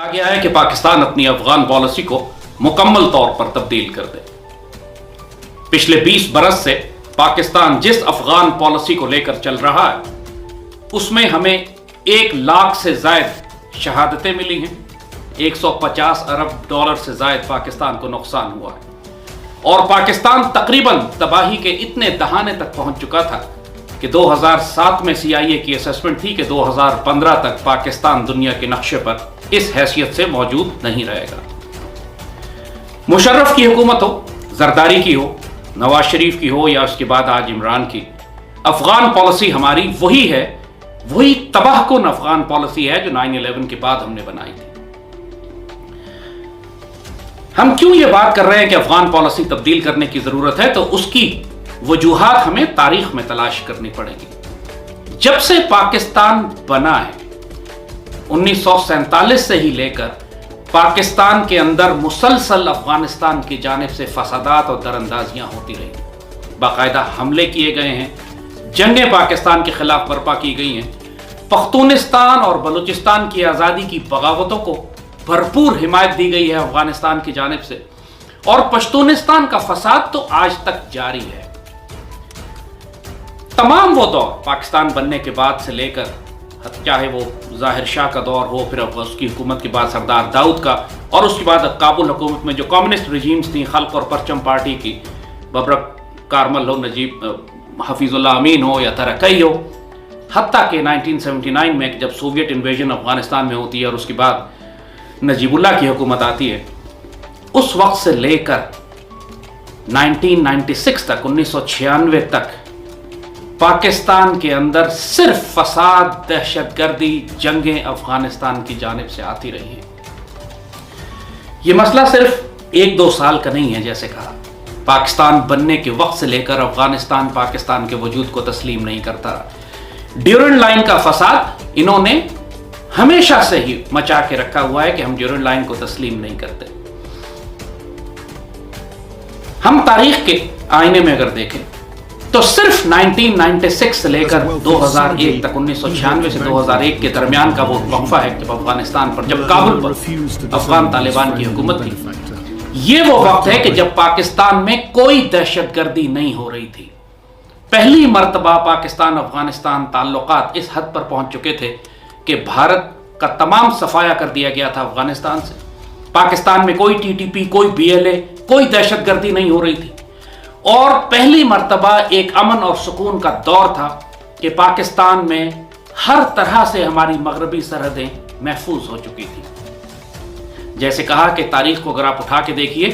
کہا گیا ہے کہ پاکستان اپنی افغان پالیسی کو مکمل طور پر تبدیل کر دے۔ پچھلے 20 برس سے پاکستان جس افغان پالیسی کو لے کر چل رہا ہے اس میں ہمیں 1 لاکھ سے زائد شہادتیں ملی ہیں، 150 ارب ڈالر سے زائد پاکستان کو نقصان ہوا ہے، اور پاکستان تقریباً تباہی کے اتنے دہانے تک پہنچ چکا تھا کہ 2007 میں CIA کی اسیسمنٹ تھی کہ 2015 تک پاکستان دنیا کے نقشے پر اس حیثیت سے موجود نہیں رہے گا۔ مشرف کی حکومت ہو، زرداری کی ہو، نواز شریف کی ہو، یا اس کے بعد آج عمران کی، افغان پالیسی ہماری وہی ہے، وہی تباہ کن افغان پالیسی ہے جو 9/11 کے بعد ہم نے بنائی تھی۔ ہم کیوں یہ بات کر رہے ہیں کہ افغان پالیسی تبدیل کرنے کی ضرورت ہے؟ تو اس کی وجوہات ہمیں تاریخ میں تلاش کرنی پڑے گی۔ جب سے پاکستان بنا ہے 1947 سے ہی لے کر پاکستان کے اندر مسلسل افغانستان کی جانب سے فسادات اور دراندازیاں ہوتی رہی، باقاعدہ حملے کیے گئے ہیں، جنگیں پاکستان کے خلاف برپا کی گئی ہیں، پختونستان اور بلوچستان کی آزادی کی بغاوتوں کو بھرپور حمایت دی گئی ہے افغانستان کی جانب سے، اور پشتونستان کا فساد تو آج تک جاری ہے۔ تمام وہ دور پاکستان بننے کے بعد سے لے کر، چاہے وہ ظاہر شاہ کا دور ہو، پھر اس کی حکومت کے بعد سردار داؤد کا، اور اس کے بعد کابل حکومت میں جو کمیونسٹ رجیمز تھیں، خلق اور پرچم پارٹی کی، ببرک کارمل ہو، نجیب حفیظ اللہ امین ہو یا ترکی ہو، حتیٰ کہ 1979 میں جب سوویت انویژن افغانستان میں ہوتی ہے اور اس کے بعد نجیب اللہ کی حکومت آتی ہے، اس وقت سے لے کر 1996 تک، 1996 تک پاکستان کے اندر صرف فساد، دہشت گردی، جنگیں افغانستان کی جانب سے آتی رہی ہیں۔ یہ مسئلہ صرف 1-2 سال کا نہیں ہے، جیسے کہا پاکستان بننے کے وقت سے لے کر افغانستان پاکستان کے وجود کو تسلیم نہیں کرتا۔ ڈیورنڈ لائن کا فساد انہوں نے ہمیشہ سے ہی مچا کے رکھا ہوا ہے کہ ہم ڈیورنڈ لائن کو تسلیم نہیں کرتے۔ ہم تاریخ کے آئینے میں اگر دیکھیں تو صرف 1996 سے لے کر 2001 تک، 1996 سے 2001 کے درمیان کا وہ وقفہ ہے جب افغانستان پر، جب کابل پر افغان طالبان کی حکومت تھی، یہ وہ وقت ہے کہ جب پاکستان میں کوئی دہشت گردی نہیں ہو رہی تھی۔ پہلی مرتبہ پاکستان افغانستان تعلقات اس حد پر پہنچ چکے تھے کہ بھارت کا تمام صفایا کر دیا گیا تھا افغانستان سے۔ پاکستان میں کوئی TTP، کوئی BLA، کوئی دہشت گردی نہیں ہو رہی تھی، اور پہلی مرتبہ ایک امن اور سکون کا دور تھا کہ پاکستان میں ہر طرح سے ہماری مغربی سرحدیں محفوظ ہو چکی تھی۔ جیسے کہا کہ تاریخ کو اگر آپ اٹھا کے دیکھیے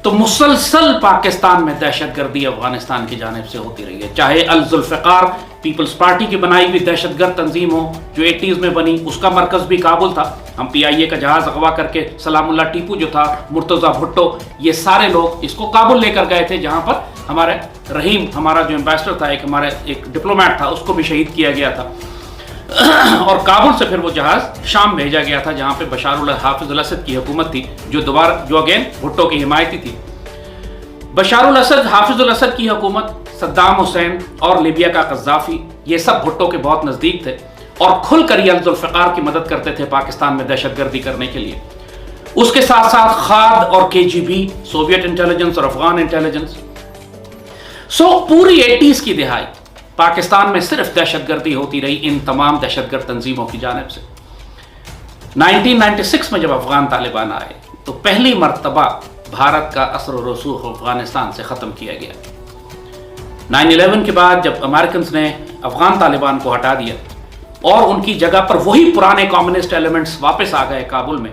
تو مسلسل پاکستان میں دہشت گردی افغانستان کی جانب سے ہوتی رہی ہے، چاہے الذوالفقار پیپلز پارٹی کی بنائی ہوئی دہشت گرد تنظیم ہو جو 80s میں بنی، اس کا مرکز بھی کابل تھا، ہم PIA کا جہاز اغوا کر کے سلام اللہ ٹیپو جو تھا، مرتضی بھٹو، یہ سارے لوگ اس کو کابل لے کر گئے تھے، جہاں پر ہمارے رحیم، ہمارا جو ایمبیسڈر تھا، ایک ڈپلومیٹ تھا، اس کو بھی شہید کیا گیا تھا، اور کابل سے پھر وہ جہاز شام بھیجا گیا تھا جہاں پہ بشار حافظ الاسد کی حکومت تھی، جو اگین بھٹو کی حمایتی تھی۔ بشار الاسد، حافظ الاسد کی حکومت، صدام حسین اور لیبیا کا قذافی، یہ سب بھٹو کے بہت نزدیک تھے اور کھل کر یہ الذوالفقار کی مدد کرتے تھے پاکستان میں دہشت گردی کرنے کے لیے۔ اس کے ساتھ ساتھ خاد اور KGB، سوویت انٹیلیجنس اور افغان انٹیلیجنس۔ پوری 80s کی دہائی پاکستان میں صرف دہشت گردی ہوتی رہی ان تمام دہشت گرد تنظیموں کی جانب سے۔ 1996 میں جب افغان طالبان آئے تو پہلی مرتبہ بھارت کا اثر و رسوخ افغانستان سے ختم کیا گیا۔ 9/11 کے بعد جب امریکنز نے افغان طالبان کو ہٹا دیا اور ان کی جگہ پر وہی پرانے کمیونسٹ ایلیمنٹس واپس آ گئے کابل میں،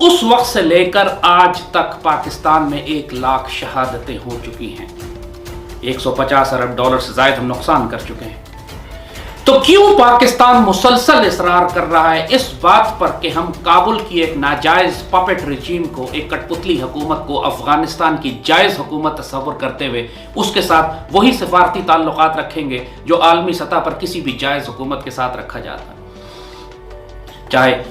اس وقت سے لے کر آج تک پاکستان میں 1 لاکھ شہادتیں ہو چکی ہیں، 150 ارب ڈالر سے زائد ہم نقصان کر چکے ہیں۔ تو کیوں پاکستان مسلسل اصرار کر رہا ہے اس بات پر کہ ہم کابل کی ایک ناجائز پپٹ رجیم کو، ایک کٹ پتلی حکومت کو افغانستان کی جائز حکومت تصور کرتے ہوئے اس کے ساتھ وہی سفارتی تعلقات رکھیں گے جو عالمی سطح پر کسی بھی جائز حکومت کے ساتھ رکھا جاتا ہے، چاہے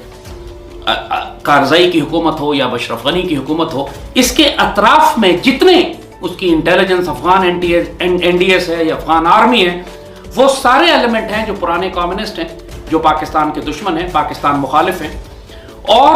کارزائی کی حکومت ہو یا اشرف غنی کی حکومت ہو۔ اس کے اطراف میں جتنے اس کی انٹیلیجنس، افغان NDS ہے یا افغان آرمی ہے، وہ سارے ایلیمنٹ ہیں جو پرانے کمیونسٹ ہیں، جو پاکستان کے دشمن ہیں، پاکستان مخالف ہیں، اور